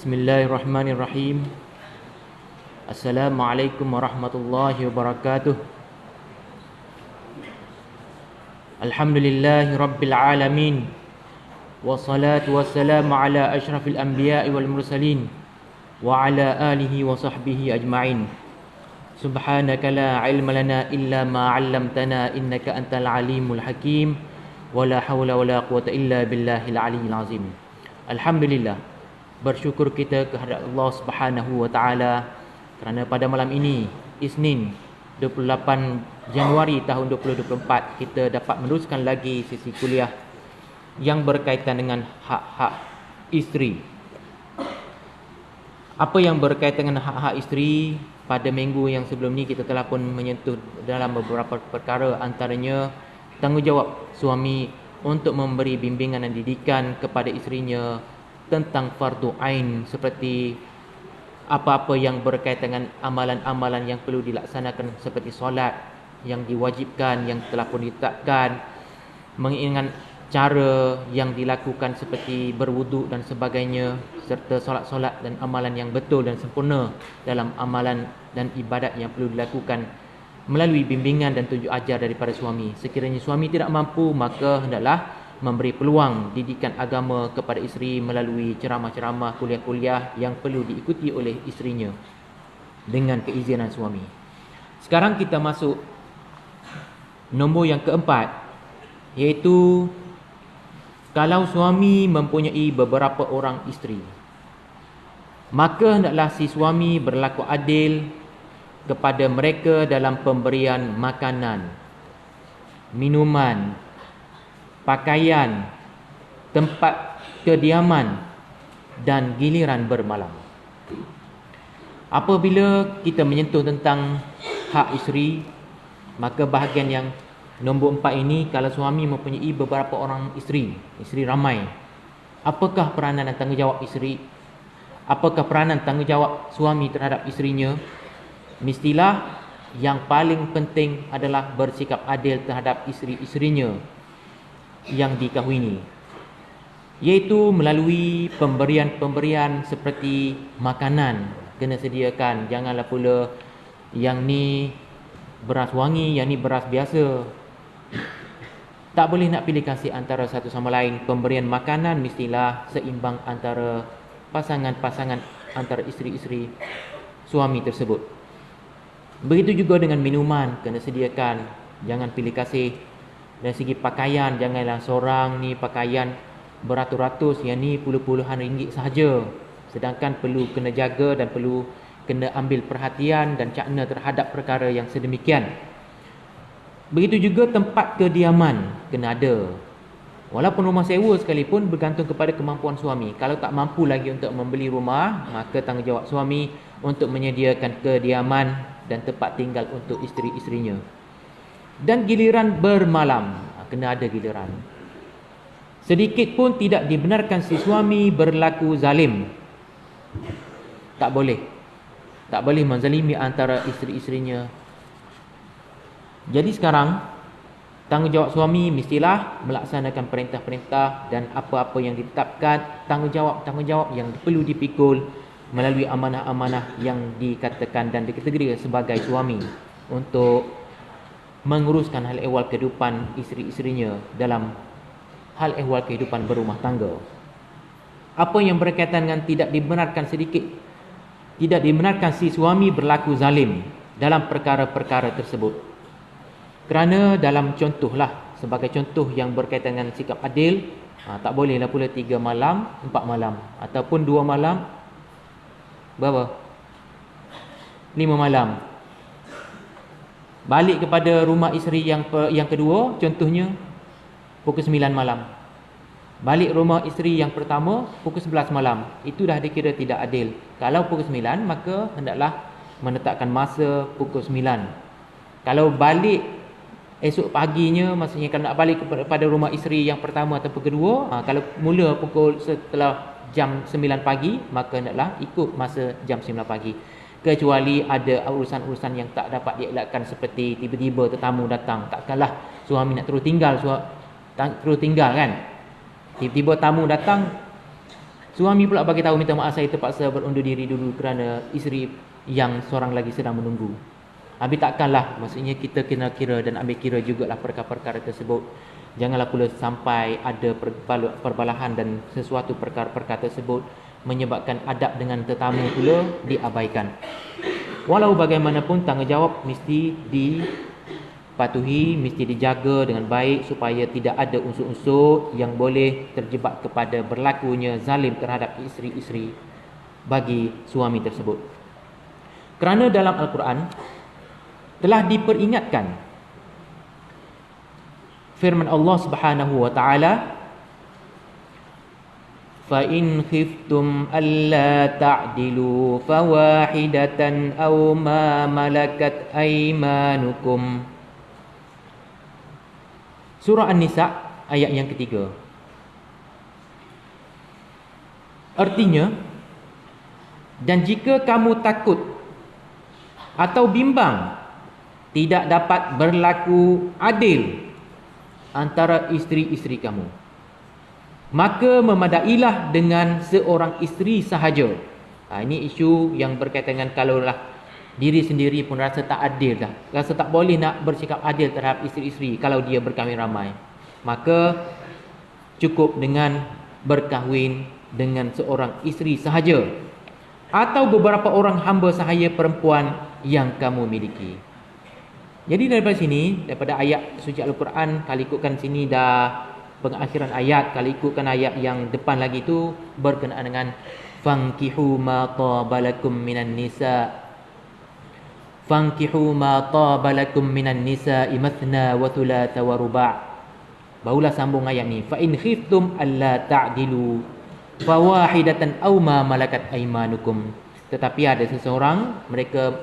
Bismillahirrahmanirrahim. Assalamualaikum warahmatullahi wabarakatuh. Alhamdulillahi rabbil alamin. Wassalatu wassalamu ala asyrafil anbiya'i wal mursalin wa ala alihi wa sahbihi ajma'in. Subhanaka la ilma lana illa ma 'allamtana innaka antal alimul hakim. Wa la hawla wa la quwwata illa billahil aliyyil azim. Alhamdulillah, bersyukur kita kehadrat Allah Subhanahu wa taala kerana pada malam ini, Isnin 28 Januari tahun 2024, kita dapat meneruskan lagi sesi kuliah yang berkaitan dengan hak-hak isteri. Apa yang berkaitan dengan hak-hak isteri? Pada minggu yang sebelum ni kita telah pun menyentuh dalam beberapa perkara, antaranya tanggungjawab suami untuk memberi bimbingan dan didikan kepada isterinya tentang fardu ain, seperti apa-apa yang berkaitan dengan amalan-amalan yang perlu dilaksanakan, seperti solat yang diwajibkan, yang telah pun ditetapkan, mengingat cara yang dilakukan seperti berwuduk dan sebagainya, serta solat-solat dan amalan yang betul dan sempurna dalam amalan dan ibadat yang perlu dilakukan melalui bimbingan dan tunjuk ajar daripada suami. Sekiranya suami tidak mampu, maka hendaklah memberi peluang didikan agama kepada isteri melalui ceramah-ceramah, kuliah-kuliah yang perlu diikuti oleh isterinya dengan keizinan suami. Sekarang kita masuk nombor yang keempat, iaitu kalau suami mempunyai beberapa orang isteri, maka hendaklah si suami berlaku adil kepada mereka dalam pemberian makanan, minuman, pakaian, tempat kediaman dan giliran bermalam. Apabila kita menyentuh tentang hak isteri, maka bahagian yang nombor 4 ini, kalau suami mempunyai beberapa orang isteri ramai, apakah peranan dan tanggungjawab isteri? Apakah peranan tanggungjawab suami terhadap isterinya? Mestilah yang paling penting adalah bersikap adil terhadap isteri-isterinya yang dikahwini, iaitu melalui pemberian-pemberian seperti makanan kena sediakan. Janganlah pula yang ni beras wangi, yang ni beras biasa. Tak boleh nak pilih kasih antara satu sama lain. Pemberian makanan mestilah seimbang antara pasangan-pasangan, antara isteri-isteri suami tersebut. Begitu juga dengan minuman, kena sediakan. Jangan pilih kasih. Dari segi pakaian, janganlah seorang ni pakaian beratus-ratus, yang ni puluh-puluhan ringgit sahaja. Sedangkan perlu kena jaga dan perlu kena ambil perhatian dan cakna terhadap perkara yang sedemikian. Begitu juga tempat kediaman kena ada. Walaupun rumah sewa sekalipun, bergantung kepada kemampuan suami. Kalau tak mampu lagi untuk membeli rumah, maka tanggungjawab suami untuk menyediakan kediaman dan tempat tinggal untuk isteri-isterinya. Dan giliran bermalam, kena ada giliran. Sedikit pun tidak dibenarkan si suami berlaku zalim. Tak boleh. Tak boleh menzalimi antara isteri-isterinya. Jadi sekarang, tanggungjawab suami mestilah melaksanakan perintah-perintah dan apa-apa yang ditetapkan, tanggungjawab yang perlu dipikul melalui amanah-amanah yang dikatakan dan dikategorikan sebagai suami untuk menguruskan hal ehwal kehidupan isteri-isterinya dalam hal ehwal kehidupan berumah tangga. Apa yang berkaitan dengan tidak dibenarkan si suami berlaku zalim dalam perkara-perkara tersebut. Kerana dalam contohlah, sebagai contoh yang berkaitan dengan sikap adil, tak bolehlah pula 3 malam, 4 malam, ataupun 2 malam, berapa? 5 malam. Balik kepada rumah isteri yang kedua, contohnya pukul 9 malam. Balik rumah isteri yang pertama pukul 11 malam. Itu dah dikira tidak adil. Kalau pukul 9, maka hendaklah menetapkan masa pukul 9. Kalau balik esok paginya, maksudnya kalau nak balik kepada rumah isteri yang pertama atau kedua, kalau mula pukul setelah jam 9 pagi, maka hendaklah ikut masa jam 9 pagi. Kecuali ada urusan-urusan yang tak dapat dielakkan, seperti tiba-tiba tetamu datang. Takkanlah suami nak terus tinggal kan. Tiba-tiba tamu datang, Suami pula bagi tahu, minta maaf, saya terpaksa berundur diri dulu kerana isteri yang seorang lagi sedang menunggu. Habis takkanlah, maksudnya kita kena kira dan ambil kira jugalah perkara-perkara tersebut. Janganlah pula sampai ada perbalahan dan sesuatu perkara-perkara tersebut menyebabkan adab dengan tetamu pula diabaikan. Walau bagaimanapun, tanggungjawab mesti dipatuhi, mesti dijaga dengan baik supaya tidak ada unsur-unsur yang boleh terjebak kepada berlakunya zalim terhadap isteri-isteri bagi suami tersebut. Kerana dalam Al-Quran telah diperingatkan firman Allah Subhanahu wa taala, fa in khiftum alla ta'dilu fawahidatan aw ma malakat aymanukum. Surah An-Nisa ayat yang ketiga. Artinya, dan jika kamu takut atau bimbang tidak dapat berlaku adil antara isteri-isteri kamu, maka memadailah dengan seorang isteri sahaja. Ini isu yang berkaitan dengan kalaulah diri sendiri pun rasa tak adil dah, rasa tak boleh nak bersikap adil terhadap isteri-isteri kalau dia berkahwin ramai, maka cukup dengan berkahwin dengan seorang isteri sahaja atau beberapa orang hamba sahaya perempuan yang kamu miliki. Jadi daripada sini, daripada ayat suci Al-Quran, kalau ikutkan sini dah pengakhiran ayat, kalau ikutkan ayat yang depan lagi tu berkenaan dengan fankihu ma tabalakum minan nisa, fankihu ma tabalakum minan nisa imathna wa thulatha wa ruba'. Barulah sambung ayat ni, fa in khiftum alla ta'dilu fawahidatan aw ma malakat aymanukum. Tetapi ada seseorang mereka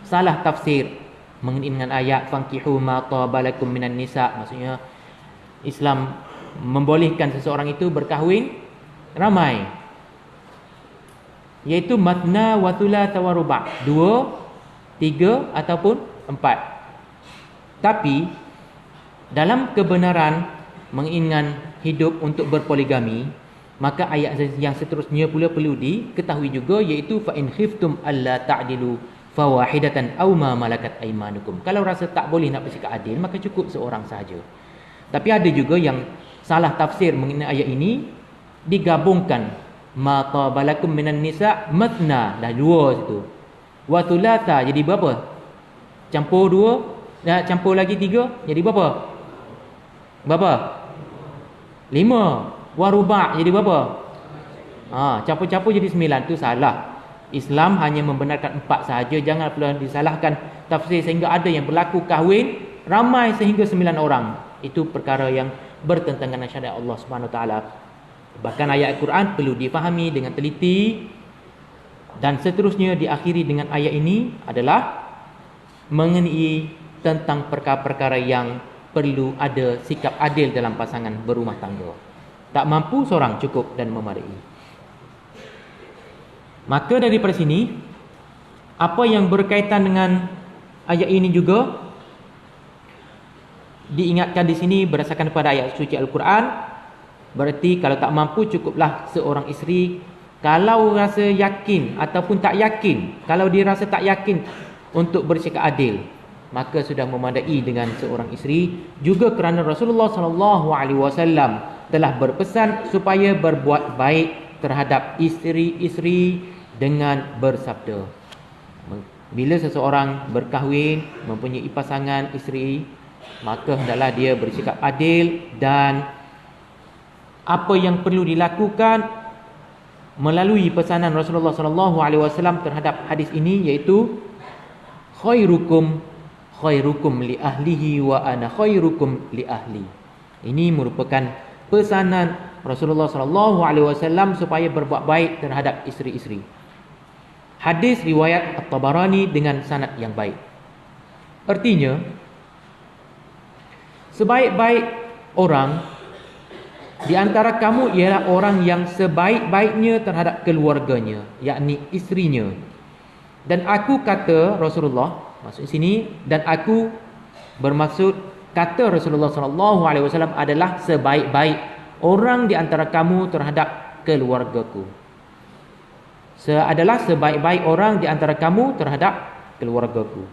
salah tafsir mengenai dengan ayat fankihu ma tabalakum minan nisa. Maksudnya Islam membolehkan seseorang itu berkahwin ramai, iaitu matna wa thulatha wa ruba', 2, 3 ataupun 4. Tapi dalam kebenaran menginginkan hidup untuk berpoligami, maka ayat yang seterusnya pula perlu diketahui juga, iaitu fa in khiftum alla ta'dilu fawahidatan aw ma malakat aymanukum. Kalau rasa tak boleh nak bersikap adil, maka cukup seorang sahaja. Tapi ada juga yang salah tafsir mengenai ayat ini, digabungkan ma tabalakum minan nisa, matna dah 2 situ, wa thulatha jadi berapa? Campur 2, dah campur lagi 3 jadi berapa? 5. Wa ruba' jadi berapa? Campur-campur jadi 9. Tu salah. Islam hanya membenarkan 4 sahaja. Jangan pula disalahkan tafsir sehingga ada yang berlaku kahwin ramai sehingga 9 orang. Itu perkara yang bertentangan dengan syariat Allah Subhanahu Wa Taala. Bahkan ayat Al-Quran perlu difahami dengan teliti, dan seterusnya diakhiri dengan ayat ini adalah mengenai tentang perkara-perkara yang perlu ada sikap adil dalam pasangan berumah tangga. Tak mampu seorang cukup dan memadai. Maka daripada sini, apa yang berkaitan dengan ayat ini juga diingatkan di sini berdasarkan pada ayat suci Al-Quran. Berarti kalau tak mampu, cukuplah seorang isteri. Kalau rasa yakin ataupun tak yakin, kalau dia rasa tak yakin untuk bersikap adil, maka sudah memadai dengan seorang isteri. Juga kerana Rasulullah SAW telah berpesan supaya berbuat baik terhadap isteri-isteri dengan bersabda, bila seseorang berkahwin, mempunyai pasangan isteri, maka hendaklah dia bersikap adil, dan apa yang perlu dilakukan melalui pesanan Rasulullah SAW terhadap hadis ini, iaitu khairukum li ahlihi wa ana khairukum li ahli. Ini merupakan pesanan Rasulullah SAW supaya berbuat baik terhadap isteri-isteri. Hadis riwayat At-Tabarani dengan sanad yang baik. Artinya, sebaik-baik orang di antara kamu ialah orang yang sebaik-baiknya terhadap keluarganya, yakni isterinya. Dan aku, kata Rasulullah, maksud sini, dan aku bermaksud kata Rasulullah SAW adalah sebaik-baik orang di antara kamu terhadap keluargaku. Adalah sebaik-baik orang di antara kamu terhadap keluargaku.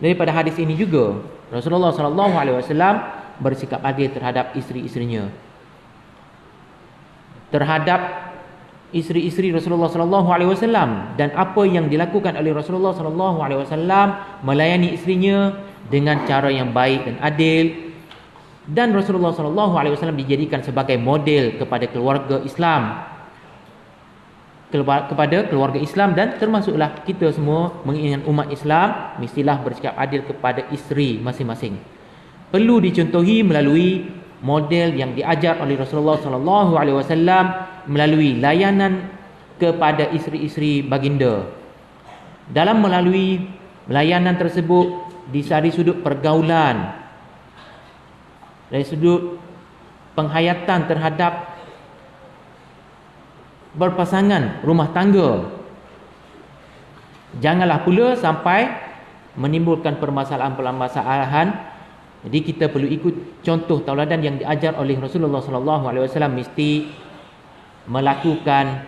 Daripada hadis ini juga Rasulullah SAW bersikap adil terhadap isteri-isterinya, terhadap isteri-isteri Rasulullah SAW, dan apa yang dilakukan oleh Rasulullah SAW melayani isterinya dengan cara yang baik dan adil. Dan Rasulullah SAW dijadikan sebagai model kepada keluarga Islam, kepada keluarga Islam, dan termasuklah kita semua menginginkan umat Islam mestilah bersikap adil kepada isteri masing-masing. Perlu dicontohi melalui model yang diajar oleh Rasulullah SAW melalui layanan kepada isteri-isteri baginda. Dalam melalui layanan tersebut dari sudut pergaulan, dari sudut penghayatan terhadap berpasangan rumah tangga, janganlah pula sampai menimbulkan permasalahan-permasalahan. Jadi kita perlu ikut contoh tauladan yang diajar oleh Rasulullah SAW, mesti melakukan,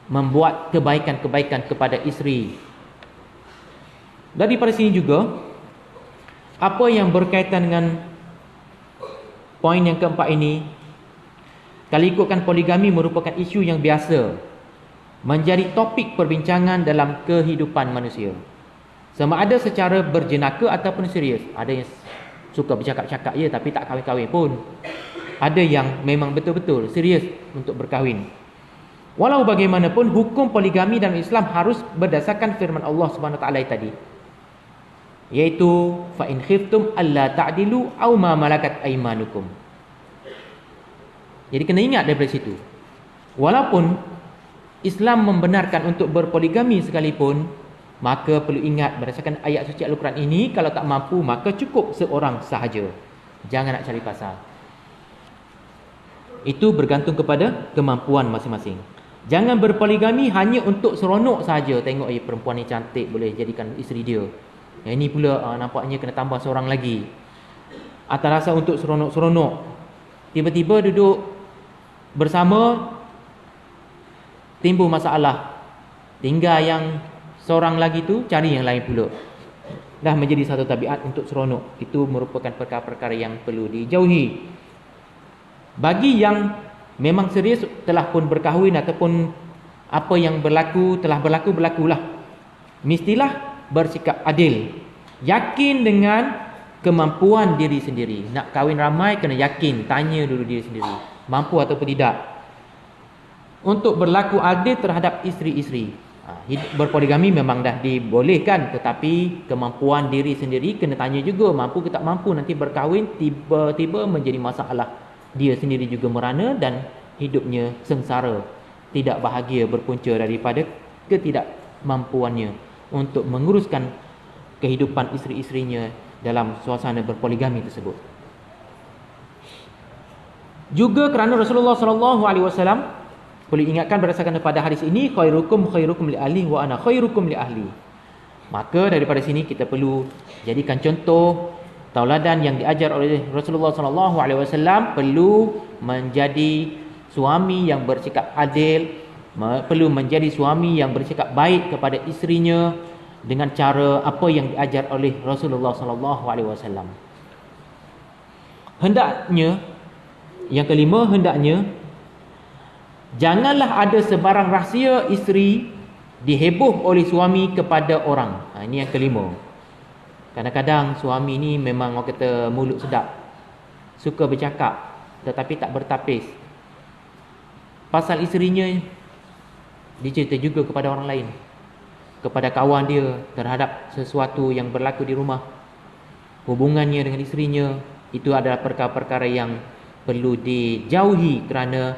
membuat kebaikan-kebaikan kepada isteri. Daripada sini juga, apa yang berkaitan dengan poin yang keempat ini, kalau ikutkan poligami merupakan isu yang biasa menjadi topik perbincangan dalam kehidupan manusia, sama ada secara berjenaka ataupun serius. Ada yang suka bercakap-cakap je tapi tak kahwin-kahwin pun. Ada yang memang betul-betul serius untuk berkahwin. Walau bagaimanapun, hukum poligami dalam Islam harus berdasarkan firman Allah Subhanahu Wa Taala tadi, iaitu fa in khiftum alla ta'dilu aw ma malakat aymanukum. Jadi kena ingat daripada situ, walaupun Islam membenarkan untuk berpoligami sekalipun, maka perlu ingat berdasarkan ayat suci Al-Quran ini, kalau tak mampu maka cukup seorang sahaja. Jangan nak cari pasal. Itu bergantung kepada kemampuan masing-masing. Jangan berpoligami hanya untuk seronok sahaja. Tengok perempuan ni cantik, boleh jadikan isteri dia. Yang ini pula nampaknya kena tambah seorang lagi. Atas rasa untuk seronok-seronok, tiba-tiba duduk bersama timbul masalah, tinggal yang seorang lagi tu cari yang lain pula. Dah menjadi satu tabiat untuk seronok. Itu merupakan perkara-perkara yang perlu dijauhi. Bagi yang memang serius telah pun berkahwin ataupun apa yang telah berlakulah, mestilah bersikap adil, yakin dengan kemampuan diri sendiri. Nak kahwin ramai kena yakin, tanya dulu diri sendiri mampu ataupun tidak untuk berlaku adil terhadap isteri-isteri. Berpoligami memang dah dibolehkan, tetapi kemampuan diri sendiri kena tanya juga, mampu ke tak mampu. Nanti berkahwin tiba-tiba menjadi masalah, dia sendiri juga merana dan hidupnya sengsara, tidak bahagia berpunca daripada ketidakmampuannya untuk menguruskan kehidupan isteri-isterinya dalam suasana berpoligami tersebut. Juga kerana Rasulullah SAW boleh ingatkan berdasarkan pada hadis ini, khairukum li ahli wa ana khairukum li ahli. Maka daripada sini kita perlu jadikan contoh tauladan yang diajar oleh Rasulullah SAW, perlu menjadi suami yang bersikap adil, perlu menjadi suami yang bersikap baik kepada isterinya dengan cara apa yang diajar oleh Rasulullah SAW. Hendaknya, yang kelima, hendaknya janganlah ada sebarang rahsia isteri diheboh oleh suami kepada orang. Ini yang kelima. Kadang-kadang suami ni memang orang kata mulut sedap, suka bercakap tetapi tak bertapis. Pasal isterinya dicerita juga kepada orang lain, kepada kawan dia, terhadap sesuatu yang berlaku di rumah, hubungannya dengan isterinya. Itu adalah perkara-perkara yang perlu dijauhi, kerana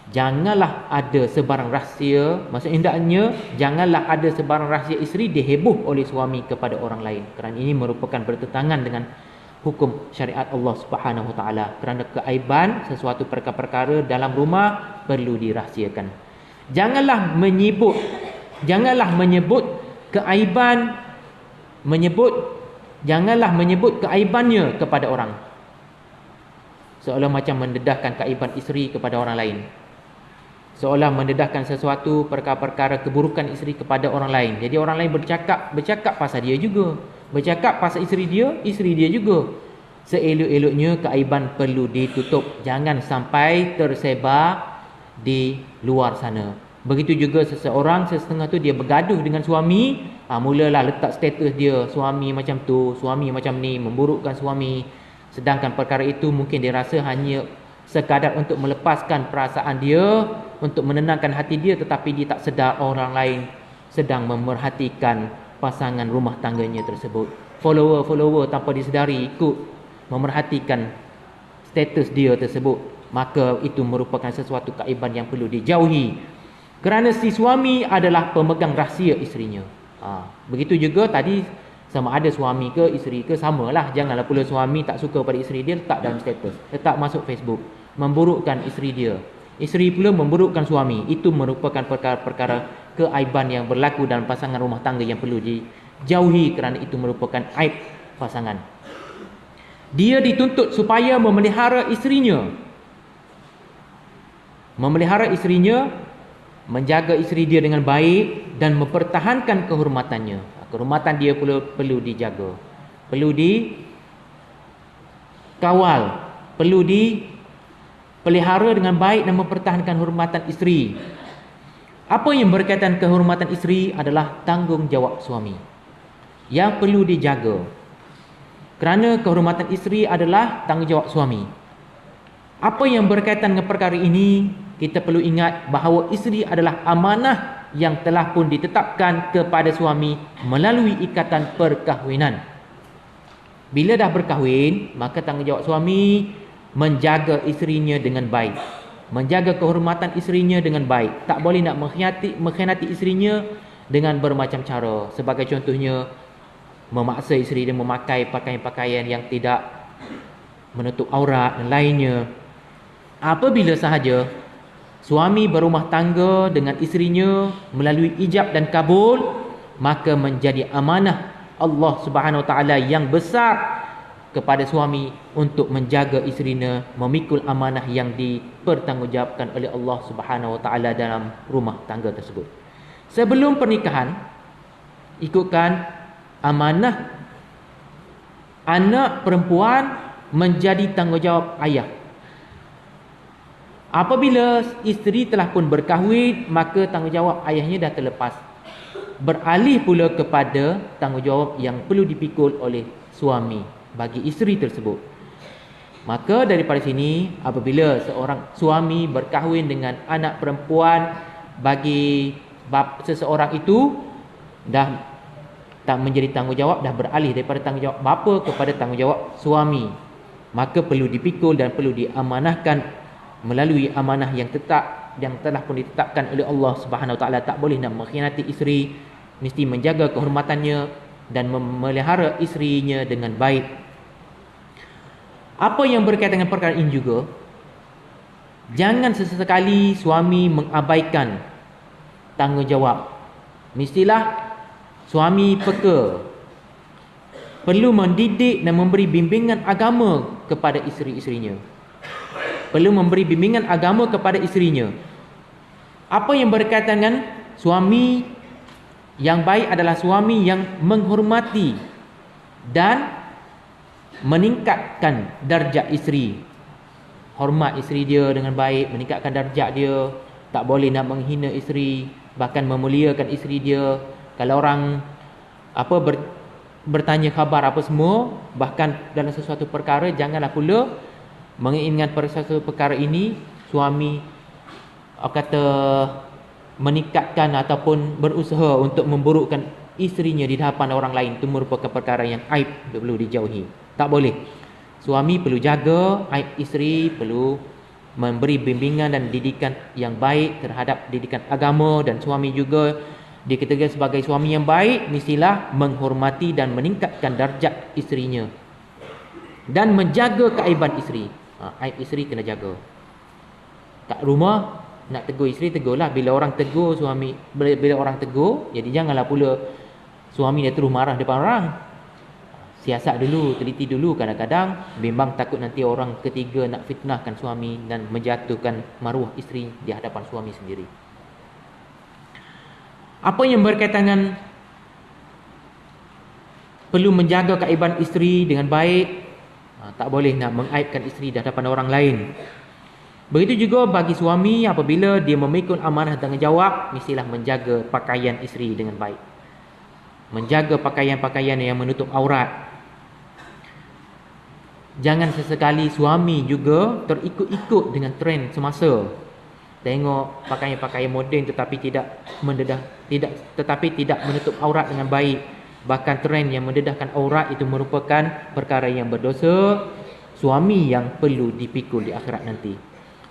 janganlah ada sebarang rahsia, maksudnya hendaknya janganlah ada sebarang rahsia isteri diheboh oleh suami kepada orang lain, kerana ini merupakan bertentangan dengan hukum syariat Allah Subhanahu Wa Taala. Kerana keaiban sesuatu perkara-perkara dalam rumah perlu dirahsiakan. Janganlah menyebut keaiban, janganlah menyebut keaibannya kepada orang. seolah macam mendedahkan keaiban isteri kepada orang lain, seolah mendedahkan sesuatu perkara-perkara keburukan isteri kepada orang lain. Jadi orang lain bercakap pasal dia juga, bercakap pasal isteri dia juga. Seelok-eloknya keaiban perlu ditutup, jangan sampai tersebar di luar sana. Begitu juga seseorang setengah tu dia bergaduh dengan suami, mulalah letak status dia, suami macam tu, suami macam ni, memburukkan suami. Sedangkan perkara itu mungkin dia rasa hanya sekadar untuk melepaskan perasaan dia, untuk menenangkan hati dia, tetapi dia tak sedar orang lain sedang memerhatikan pasangan rumah tangganya tersebut. Follower tanpa disedari ikut memerhatikan status dia tersebut, maka itu merupakan sesuatu keaiban yang perlu dijauhi. Kerana si suami adalah pemegang rahsia isterinya. Begitu juga tadi, sama ada suami ke isteri ke, samalah. Janganlah pula suami tak suka pada isteri dia, letak dalam status, letak masuk Facebook, memburukkan isteri dia. Isteri pula memburukkan suami. Itu merupakan perkara-perkara keaiban yang berlaku dalam pasangan rumah tangga yang perlu dijauhi, kerana itu merupakan aib pasangan. Dia dituntut supaya memelihara isterinya, menjaga isteri dia dengan baik dan mempertahankan kehormatannya. Kehormatan dia perlu dijaga, perlu dikawal, perlu dipelihara dengan baik dan mempertahankan kehormatan isteri. Apa yang berkaitan kehormatan isteri adalah tanggungjawab suami yang perlu dijaga. Kerana kehormatan isteri adalah tanggungjawab suami. Apa yang berkaitan dengan perkara ini, kita perlu ingat bahawa isteri adalah amanah yang telah pun ditetapkan kepada suami melalui ikatan perkahwinan. Bila dah berkahwin, maka tanggungjawab suami menjaga isterinya dengan baik, menjaga kehormatan isterinya dengan baik. Tak boleh nak mengkhianati isterinya dengan bermacam cara. Sebagai contohnya, memaksa isteri dia memakai pakaian-pakaian yang tidak menutup aurat dan lainnya. Apabila sahaja suami berumah tangga dengan isterinya melalui ijab dan kabul, maka menjadi amanah Allah Subhanahu Wa Taala yang besar kepada suami untuk menjaga isterinya, memikul amanah yang dipertanggungjawabkan oleh Allah Subhanahu Wa Taala dalam rumah tangga tersebut. Sebelum pernikahan, ikutkan amanah anak perempuan menjadi tanggungjawab ayah. Apabila isteri telah pun berkahwin, maka tanggungjawab ayahnya dah terlepas, beralih pula kepada tanggungjawab yang perlu dipikul oleh suami bagi isteri tersebut. Maka daripada sini, apabila seorang suami berkahwin dengan anak perempuan, bagi seseorang itu dah tak menjadi tanggungjawab, dah beralih daripada tanggungjawab bapa kepada tanggungjawab suami. Maka perlu dipikul dan perlu diamanahkan melalui amanah yang telah pun ditetapkan oleh Allah Subhanahu Wa Taala. Tak boleh nak mengkhianati isteri, mesti menjaga kehormatannya dan memelihara isterinya dengan baik. Apa yang berkaitan dengan perkara ini juga, jangan sesekali suami mengabaikan tanggungjawab. Mestilah suami peka, perlu mendidik dan memberi bimbingan agama kepada isteri-isterinya. Perlu memberi bimbingan agama kepada isterinya. Apa yang berkaitan dengan suami yang baik adalah suami yang menghormati dan meningkatkan darjat isteri. Hormat isteri dia dengan baik, meningkatkan darjat dia. Tak boleh nak menghina isteri, bahkan memuliakan isteri dia. Kalau orang bertanya khabar apa semua, bahkan dalam sesuatu perkara, janganlah pula mengingat pada sesuatu perkara ini suami meningkatkan ataupun berusaha untuk memburukkan isterinya di hadapan orang lain. Itu merupakan perkara yang aib, perlu dijauhi. Tak boleh. Suami perlu jaga aib isteri, perlu memberi bimbingan dan didikan yang baik terhadap didikan agama. Dan suami juga dikatakan sebagai suami yang baik, mestilah menghormati dan meningkatkan darjat isterinya dan menjaga keaiban isteri. Aib isteri kena jaga. Kat rumah nak tegur isteri, tegurlah. Bila orang tegur suami, bila orang tegur, jadi janganlah pula suami dia terus marah depan orang. siasat dulu, teliti dulu. Kadang-kadang bimbang takut nanti orang ketiga nak fitnahkan suami dan menjatuhkan maruah isteri di hadapan suami sendiri. Apa yang berkaitan dengan perlu menjaga keaiban isteri dengan baik, tak boleh nak mengaibkan isteri di hadapan orang lain. Begitu juga bagi suami, apabila dia memikul amanah tanggungjawab, mestilah menjaga pakaian isteri dengan baik, menjaga pakaian-pakaian yang menutup aurat. Jangan sesekali suami juga terikut-ikut dengan trend semasa, tengok pakaian-pakaian moden tetapi tidak menutup aurat dengan baik. Bahkan trend yang mendedahkan aurat itu merupakan perkara yang berdosa. Suami yang perlu dipikul di akhirat nanti.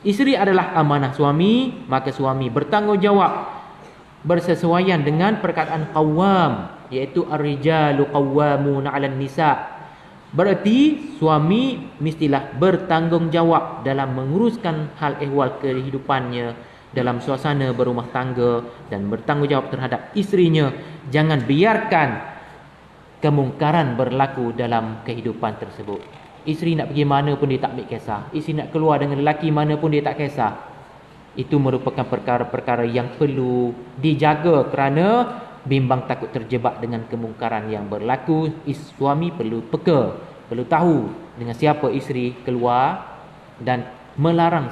Isteri adalah amanah suami, maka suami bertanggungjawab bersesuaian dengan perkataan qawwam, iaitu ar-rijalu qawwamuna 'alan nisa. Berarti suami mestilah bertanggungjawab dalam menguruskan hal ehwal kehidupannya dalam suasana berumah tangga dan bertanggungjawab terhadap isterinya. Jangan biarkan kemungkaran berlaku dalam kehidupan tersebut. Isteri nak pergi mana pun dia tak ambil kisah. Isteri nak keluar dengan lelaki mana pun dia tak kisah. Itu merupakan perkara-perkara yang perlu dijaga kerana bimbang takut terjebak dengan kemungkaran yang berlaku. Suami perlu peka, perlu tahu dengan siapa isteri keluar dan melarang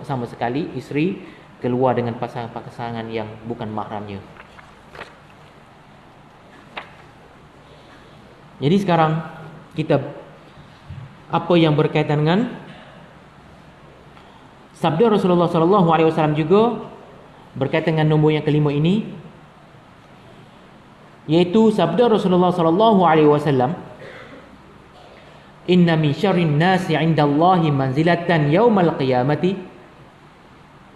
sama sekali isteri keluar dengan pasangan-pasangan yang bukan mahramnya. Jadi sekarang kita apa yang berkaitan dengan sabda Rasulullah sallallahu alaihi wasallam juga berkaitan dengan nombor yang kelima ini, yaitu sabda Rasulullah sallallahu alaihi wasallam, inna min syarrin nasi 'indallahi manzilatan yaumal qiyamati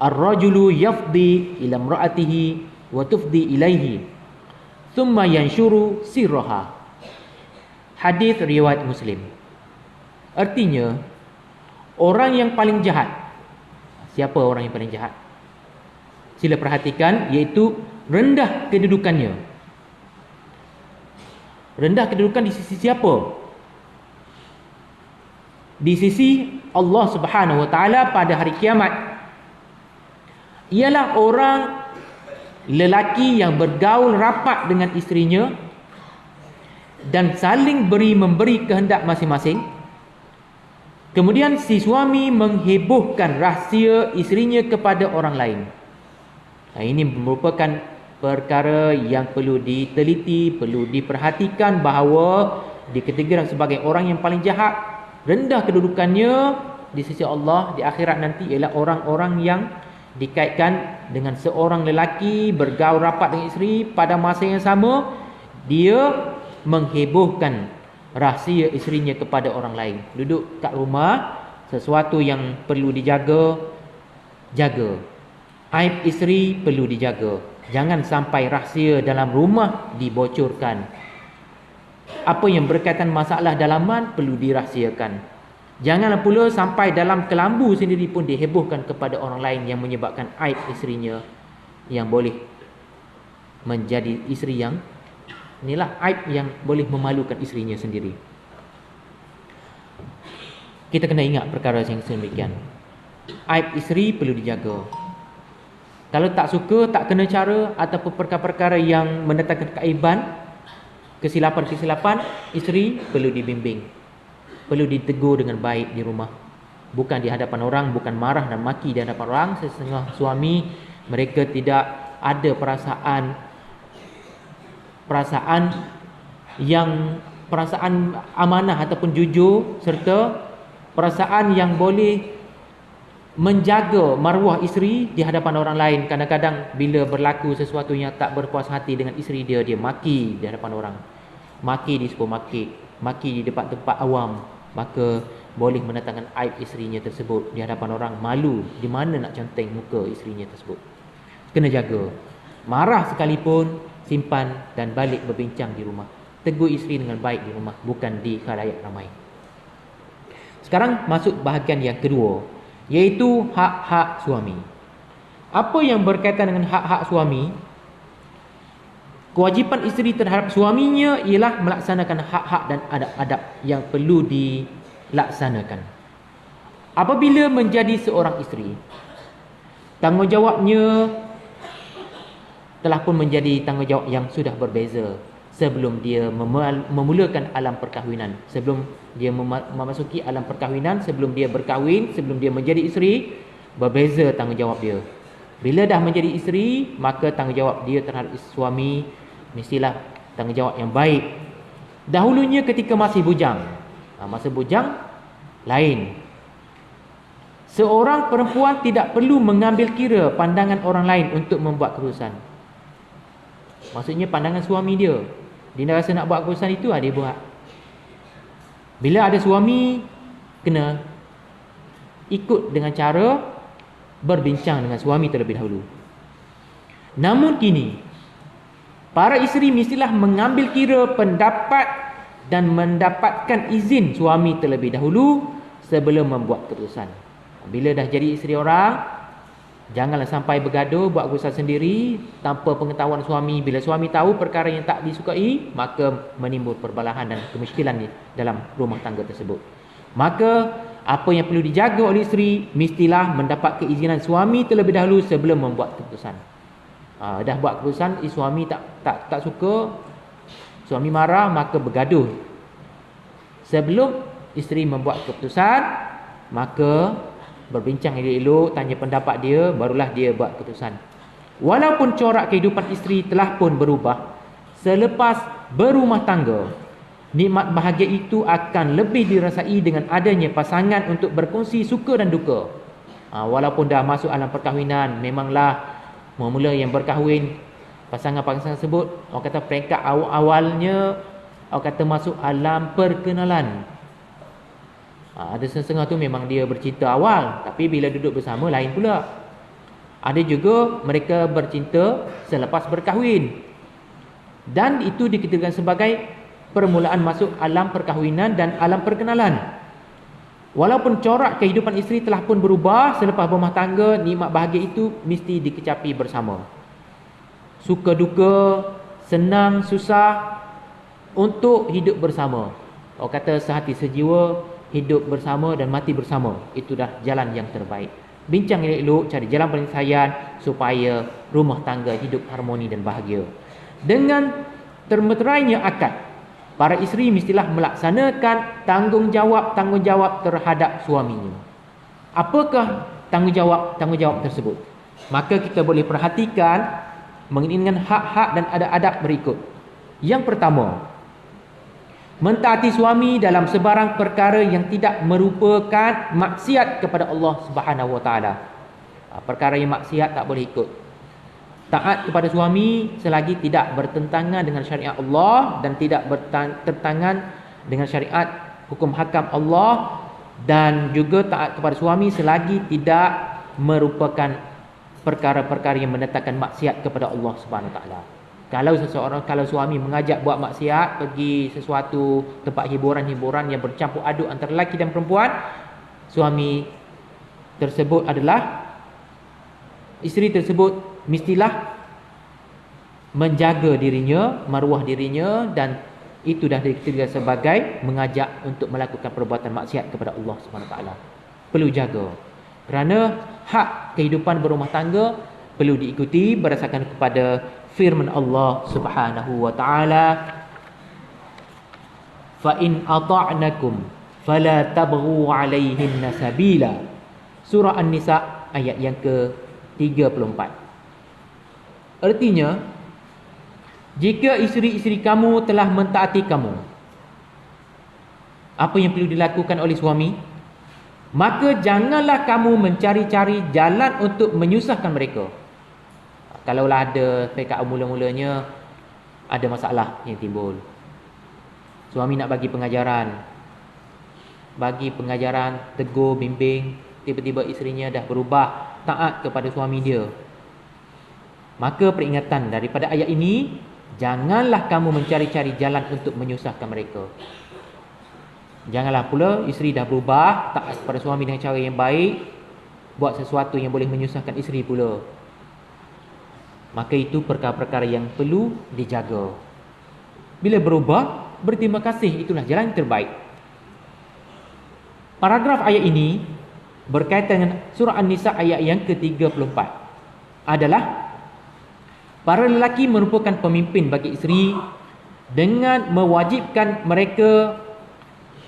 ar-rajulu yafdi ila imra'atihi wa tufdi ilaihi thumma yanshuru sirraha. Hadis riwayat Muslim. Artinya, orang yang paling jahat. Siapa orang yang paling jahat? Sila perhatikan, iaitu rendah kedudukannya. Rendah kedudukan di sisi siapa? Di sisi Allah Subhanahu wa taala pada hari kiamat. Ialah orang lelaki yang bergaul rapat dengan isterinya dan saling beri-memberi kehendak masing-masing. Kemudian si suami menghebohkan rahsia isterinya kepada orang lain. Ini merupakan perkara yang perlu diteliti, perlu diperhatikan bahawa dikategorikan sebagai orang yang paling jahat, rendah kedudukannya di sisi Allah di akhirat nanti ialah orang-orang yang dikaitkan dengan seorang lelaki bergaul rapat dengan isteri, pada masa yang sama dia menghebohkan rahsia isterinya kepada orang lain. Duduk kat rumah, sesuatu yang perlu dijaga, jaga. Aib isteri perlu dijaga. Jangan sampai rahsia dalam rumah dibocorkan. Apa yang berkaitan masalah dalaman perlu dirahsiakan. Janganlah pula sampai dalam kelambu sendiri pun dihebohkan kepada orang lain yang menyebabkan aib isterinya yang boleh menjadi isteri yang, inilah aib yang boleh memalukan isterinya sendiri. Kita kena ingat perkara yang sedemikian. Aib isteri perlu dijaga. Kalau tak suka, tak kena cara, ataupun perkara-perkara yang mendatangkan keaiban, kesilapan-kesilapan, isteri perlu dibimbing, perlu ditegur dengan baik di rumah. Bukan di hadapan orang, bukan marah dan maki di hadapan orang. Setengah suami, mereka tidak ada perasaan amanah ataupun jujur, serta perasaan yang boleh menjaga maruah isteri di hadapan orang lain. Kadang-kadang bila berlaku sesuatu yang tak berpuas hati dengan isteri dia, dia maki di hadapan orang, maki di supermarket, maki di tempat-tempat awam, maka boleh mendatangkan aib isterinya tersebut di hadapan orang. Malu, di mana nak conteng muka isterinya tersebut. Kena jaga. Marah sekalipun, simpan dan balik berbincang di rumah. Tegur isteri dengan baik di rumah, bukan di khalayak ramai. Sekarang masuk bahagian yang kedua, iaitu hak-hak suami. Apa yang berkaitan dengan hak-hak suami? Kewajipan isteri terhadap suaminya ialah melaksanakan hak-hak dan adab-adab yang perlu dilaksanakan. Apabila menjadi seorang isteri, tanggungjawabnya telah pun menjadi tanggungjawab yang sudah berbeza sebelum dia memulakan alam perkahwinan. Sebelum dia memasuki alam perkahwinan, sebelum dia berkahwin, sebelum dia menjadi isteri, berbeza tanggungjawab dia. Bila dah menjadi isteri, maka tanggungjawab dia terhadap suami mestilah tanggungjawab yang baik. Dahulunya ketika masih bujang, masa bujang lain. Seorang perempuan tidak perlu mengambil kira pandangan orang lain untuk membuat keputusan. Maksudnya pandangan suami dia. Dia rasa nak buat keputusan itu, dia buat. Bila ada suami, kena ikut dengan cara berbincang dengan suami terlebih dahulu. Namun kini, para isteri mestilah mengambil kira pendapat dan mendapatkan izin suami terlebih dahulu sebelum membuat keputusan. Bila dah jadi isteri orang, janganlah sampai bergaduh, buat keputusan sendiri tanpa pengetahuan suami. Bila suami tahu perkara yang tak disukai, maka menimbul perbalahan dan kemusykilan dalam rumah tangga tersebut. Maka apa yang perlu dijaga oleh isteri, mestilah mendapat keizinan suami terlebih dahulu sebelum membuat keputusan. Dah buat keputusan, suami tak suka, suami marah, maka bergaduh. Sebelum isteri membuat keputusan, maka berbincang elok-elok, tanya pendapat dia, barulah dia buat keputusan. Walaupun corak kehidupan isteri telah pun berubah selepas berumah tangga, nikmat bahagia itu akan lebih dirasai dengan adanya pasangan untuk berkongsi suka dan duka. Walaupun dah masuk alam perkahwinan, memanglah mula-mula yang berkahwin, pasangan-pasangan tersebut, orang kata peringkat awalnya, orang kata masuk alam perkenalan. Ada setengah tu memang dia bercinta awal, tapi bila duduk bersama lain pula. Ada juga mereka bercinta selepas berkahwin, dan itu dikatakan sebagai permulaan masuk alam perkahwinan dan alam perkenalan. Walaupun corak kehidupan isteri telah pun berubah selepas berumah tangga, nikmat bahagia itu mesti dikecapi bersama. Suka duka, senang susah, untuk hidup bersama. Orang kata sehati sejiwa, hidup bersama dan mati bersama. Itu dah jalan yang terbaik. Bincang elok-elok, cari jalan penyelesaian supaya rumah tangga hidup harmoni dan bahagia. Dengan termeterainya akad, para isteri mestilah melaksanakan tanggungjawab terhadap suaminya. Apakah tanggungjawab tersebut? Maka kita boleh perhatikan mengenai dengan hak-hak dan adab-adab berikut. Yang pertama, mentaati suami dalam sebarang perkara yang tidak merupakan maksiat kepada Allah Subhanahu Wa Taala. Perkara yang maksiat tak boleh ikut. Taat kepada suami selagi tidak bertentangan dengan syariat Allah dan tidak bertentangan dengan syariat hukum hakam Allah, dan juga taat kepada suami selagi tidak merupakan perkara-perkara yang mendatangkan maksiat kepada Allah Subhanahu Wa Taala. Kalau suami mengajak buat maksiat, pergi sesuatu tempat hiburan-hiburan yang bercampur aduk antara lelaki dan perempuan, suami tersebut adalah, isteri tersebut mestilah menjaga dirinya, maruah dirinya, dan itu dah dikatakan sebagai mengajak untuk melakukan perbuatan maksiat kepada Allah SWT. Perlu jaga, kerana hak kehidupan berumah tangga perlu diikuti berdasarkan kepada firman Allah Subhanahu wa taala, fa in ata'nakum fala tabghu 'alaihinna sabila. Surah An-Nisa ayat yang ke-34. Artinya, jika isteri-isteri kamu telah mentaati kamu, apa yang perlu dilakukan oleh suami, maka janganlah kamu mencari-cari jalan untuk menyusahkan mereka. Kalaulah ada PKA mula-mulanya ada masalah yang timbul, suami nak bagi pengajaran, tegur, bimbing, tiba-tiba isterinya dah berubah taat kepada suami dia, maka peringatan daripada ayat ini, janganlah kamu mencari-cari jalan untuk menyusahkan mereka. Janganlah pula isteri dah berubah taat kepada suami dengan cara yang baik, buat sesuatu yang boleh menyusahkan isteri pula. Maka itu perkara-perkara yang perlu dijaga. Bila berubah, berterima kasih, itulah jalan yang terbaik. Paragraf ayat ini berkaitan dengan surah An-Nisa ayat yang ke-34 adalah para lelaki merupakan pemimpin bagi isteri dengan mewajibkan mereka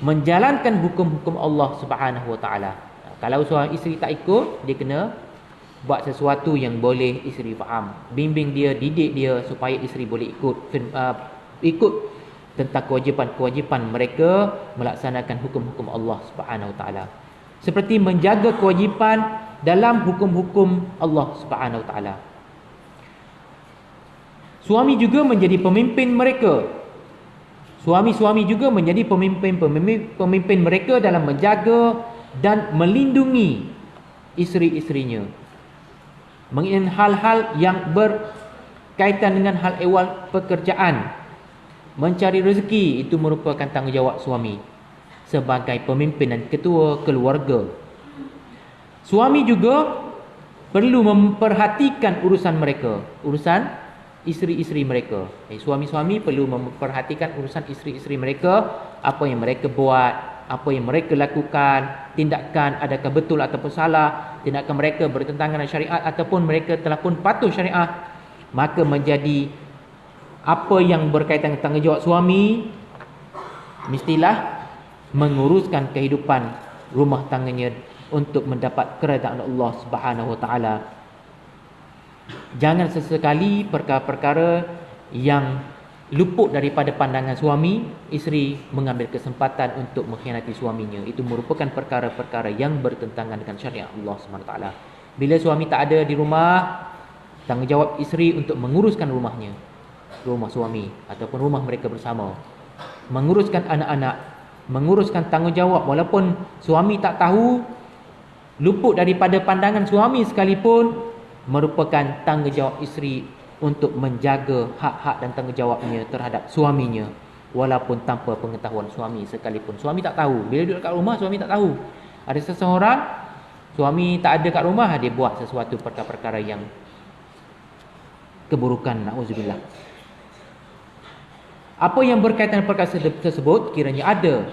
menjalankan hukum-hukum Allah Subhanahu Wa Taala. Kalau seorang isteri tak ikut, dia kena buat sesuatu yang boleh isteri faham. Bimbing dia, didik dia supaya isteri boleh ikut tentang kewajipan-kewajipan mereka melaksanakan hukum-hukum Allah Subhanahu Wa Taala. Seperti menjaga kewajipan dalam hukum-hukum Allah Subhanahu Wa Taala. Suami juga menjadi pemimpin mereka. Suami-suami juga menjadi pemimpin mereka dalam menjaga dan melindungi isteri-isterinya. Mengenai hal-hal yang berkaitan dengan hal ehwal pekerjaan, mencari rezeki, itu merupakan tanggungjawab suami sebagai pemimpin dan ketua keluarga. Suami juga perlu memperhatikan urusan mereka, urusan isteri-isteri mereka. Suami-suami perlu memperhatikan urusan isteri-isteri mereka, apa yang mereka buat, apa yang mereka lakukan, tindakan adakah betul ataupun salah, tindakan mereka bertentangan dengan syariat ataupun mereka telah pun patuh syariat. Maka menjadi apa yang berkaitan dengan tanggungjawab suami, mestilah menguruskan kehidupan rumah tangganya untuk mendapat keredaan Allah Subhanahu Wa Taala. Jangan sesekali perkara-perkara yang luput daripada pandangan suami, isteri mengambil kesempatan untuk mengkhianati suaminya. Itu merupakan perkara-perkara yang bertentangan dengan syariat Allah SWT. Bila suami tak ada di rumah, tanggungjawab isteri untuk menguruskan rumahnya, rumah suami ataupun rumah mereka bersama, menguruskan anak-anak, menguruskan tanggungjawab. Walaupun suami tak tahu, luput daripada pandangan suami sekalipun, merupakan tanggungjawab isteri untuk menjaga hak-hak dan tanggungjawabnya terhadap suaminya, walaupun tanpa pengetahuan suami sekalipun. Suami tak tahu. Bila duduk kat rumah, suami tak tahu. Ada seseorang, suami tak ada kat rumah, dia buat sesuatu perkara-perkara yang keburukan, na'udzubillah. Apa yang berkaitan dengan perkara tersebut, kiranya ada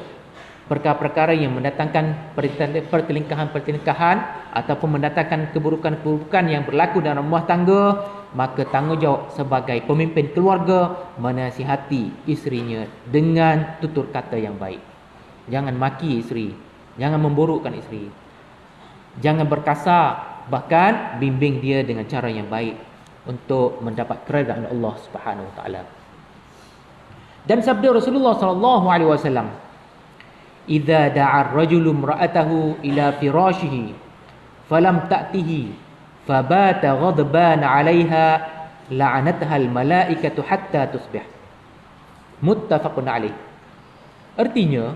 perkara-perkara yang mendatangkan pertelingkahan-pertelingkahan ataupun mendatangkan keburukan-keburukan yang berlaku dalam rumah tangga, maka tanggungjawab sebagai pemimpin keluarga menasihati isterinya dengan tutur kata yang baik. Jangan maki isteri, jangan memburukkan isteri, jangan berkasar, bahkan bimbing dia dengan cara yang baik untuk mendapat keredaan Allah Subhanahu Wa Taala. Dan sabda Rasulullah sallallahu alaihi wasallam, "Idza da'a ar-rajulu imra'atahu ila firashihi falam ta'tihi fabata ghadban 'alayha la'anatha al-mala'ikatu hatta tusbih." Muttafaqun alaih. Artinya,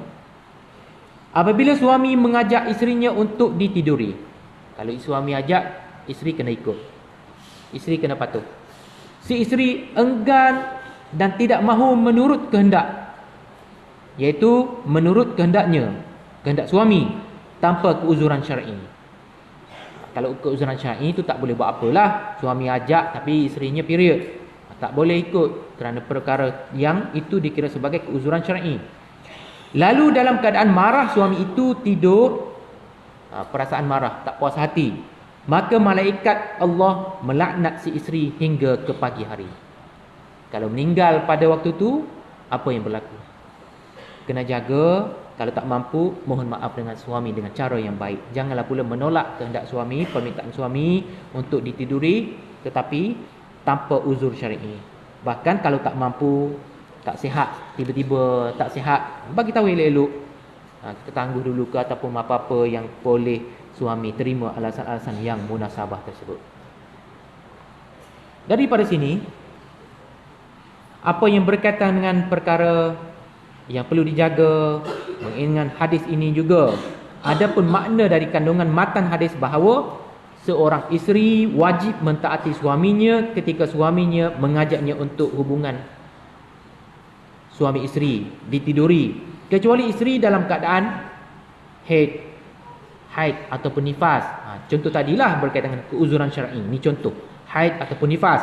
apabila suami mengajak isterinya untuk ditiduri, kalau suami ajak, isteri kena ikut, isteri kena patuh. Si isteri enggan dan tidak mahu menurut kehendak, iaitu menurut kehendaknya, kehendak suami, tanpa keuzuran syar'i. Kalau keuzuran syar'i itu tak boleh buat apalah. Suami ajak tapi isterinya period, tak boleh ikut kerana perkara yang itu dikira sebagai keuzuran syar'i. Lalu dalam keadaan marah suami itu tidur, perasaan marah, tak puas hati, maka malaikat Allah melaknat si isteri hingga ke pagi hari. Kalau meninggal pada waktu itu, apa yang berlaku? Kena jaga. Kalau tak mampu, mohon maaf dengan suami dengan cara yang baik. Janganlah pula menolak kehendak suami, permintaan suami untuk ditiduri tetapi tanpa uzur syar'i. Bahkan kalau tak mampu, tak sihat, tiba-tiba tak sihat, bagi tahu elok-elok. Kita tangguh dulu ke ataupun apa-apa yang boleh suami terima alasan-alasan yang munasabah tersebut. Daripada sini, apa yang berkaitan dengan perkara yang perlu dijaga mengingat hadis ini juga, adapun makna dari kandungan matan hadis bahawa seorang isteri wajib mentaati suaminya ketika suaminya mengajaknya untuk hubungan suami isteri, ditiduri, kecuali isteri dalam keadaan haid ataupun nifas. Contoh tadilah berkaitan dengan keuzuran syar'i. Ini contoh. haid ataupun nifas,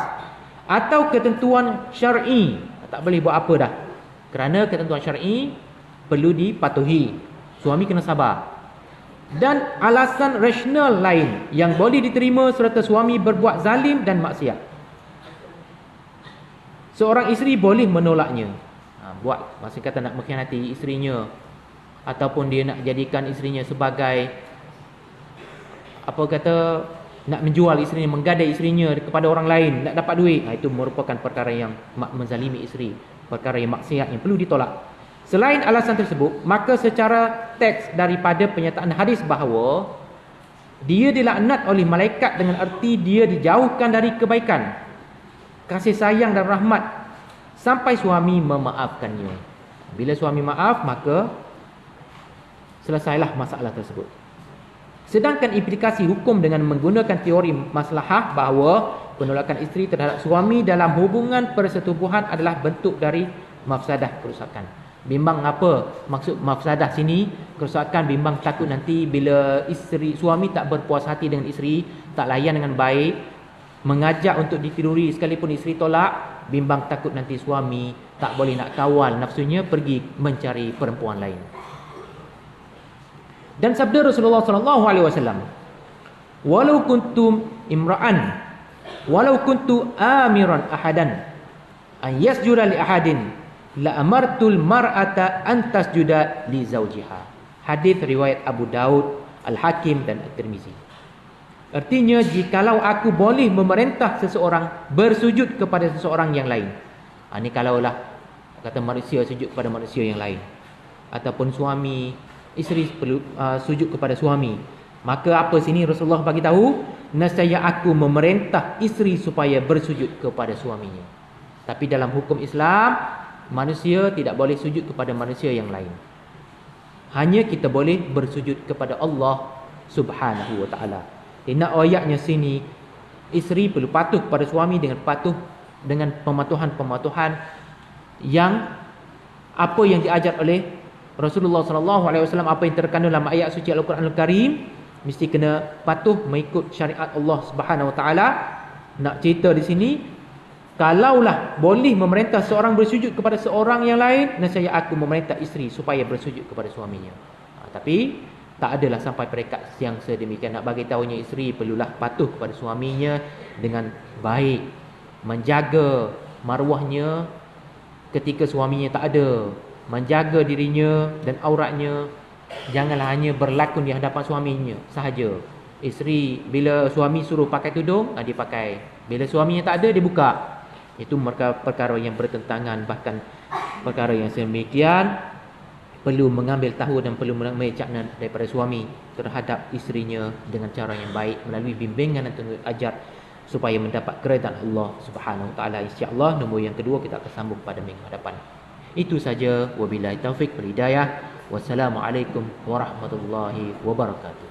atau ketentuan syar'i, tak boleh buat apa dah. Kerana ketentuan syar'i perlu dipatuhi. Suami kena sabar. Dan alasan rasional lain yang boleh diterima serta suami berbuat zalim dan maksiat. Seorang isteri boleh menolaknya. Buat masa kata nak mengkhianati isterinya, ataupun dia nak jadikan isterinya sebagai apa kata, nak menjual isterinya, menggadai isterinya kepada orang lain, nak dapat duit. Itu merupakan perkara yang menzalimi isteri, perkara yang maksiat yang perlu ditolak. Selain alasan tersebut, maka secara teks daripada penyataan hadis bahawa dia dilaknat oleh malaikat dengan erti dia dijauhkan dari kebaikan, kasih sayang dan rahmat sampai suami memaafkannya. Bila suami maaf, maka selesailah masalah tersebut. Sedangkan implikasi hukum dengan menggunakan teori maslahah bahawa penolakan isteri terhadap suami dalam hubungan persetubuhan adalah bentuk dari mafsadah, kerosakan. Bimbang apa maksud mafsadah sini? Kerosakan, bimbang takut nanti bila suami tak berpuas hati dengan isteri, tak layan dengan baik, mengajak untuk ditiduri sekalipun isteri tolak, bimbang takut nanti suami tak boleh nak kawal nafsunya, pergi mencari perempuan lain. Dan sabda Rasulullah sallallahu alaihi wasallam, "Walau kuntum imra'an, walau kuntu amiran ahadan an yasjuda li ahadin, la amartul mar'ata an tasjuda li zawjiha." Hadis riwayat Abu Daud, Al-Hakim dan At-Tirmizi. Artinya, jikalau aku boleh memerintah seseorang bersujud kepada seseorang yang lain. Ini kalaulah kata manusia sujud kepada manusia yang lain, ataupun suami, isteri perlu sujud kepada suami. Maka apa sini Rasulullah bagi tahu, nescaya aku memerintah isteri supaya bersujud kepada suaminya. Tapi dalam hukum Islam, manusia tidak boleh sujud kepada manusia yang lain. Hanya kita boleh bersujud kepada Allah Subhanahu wa ta'ala. Nak ayatnya sini, isteri perlu patuh kepada suami dengan pematuhan-pematuhan yang apa yang diajar oleh Rasulullah sallallahu alaihi wasallam, apa yang terkandung dalam ayat suci Al-Quranul Karim, mesti kena patuh mengikut syariat Allah Subhanahu wa taala. Nak cerita di sini, kalaulah boleh memerintah seorang bersujud kepada seorang yang lain, nescaya aku memerintah isteri supaya bersujud kepada suaminya. Tapi tak adalah sampai peringkat yang sedemikian. Nak bagi tahunya isteri perlulah patuh kepada suaminya dengan baik, menjaga maruahnya ketika suaminya tak ada, menjaga dirinya dan auratnya. Janganlah hanya berlakon di hadapan suaminya sahaja. Isteri bila suami suruh pakai tudung, dia pakai. Bila suaminya tak ada, dia buka. Itu perkara yang bertentangan. Bahkan perkara yang sedemikian perlu mengambil tahu dan perlu mengecaknya daripada suami terhadap isterinya dengan cara yang baik, melalui bimbingan dan tunjuk ajar supaya mendapat keredaan Allah Subhanahu wa taala. Insya-Allah nombor yang kedua kita akan sambung pada minggu hadapan. Itu saja, wabillahi taufik wal hidayah. Wassalamualaikum warahmatullahi wabarakatuh.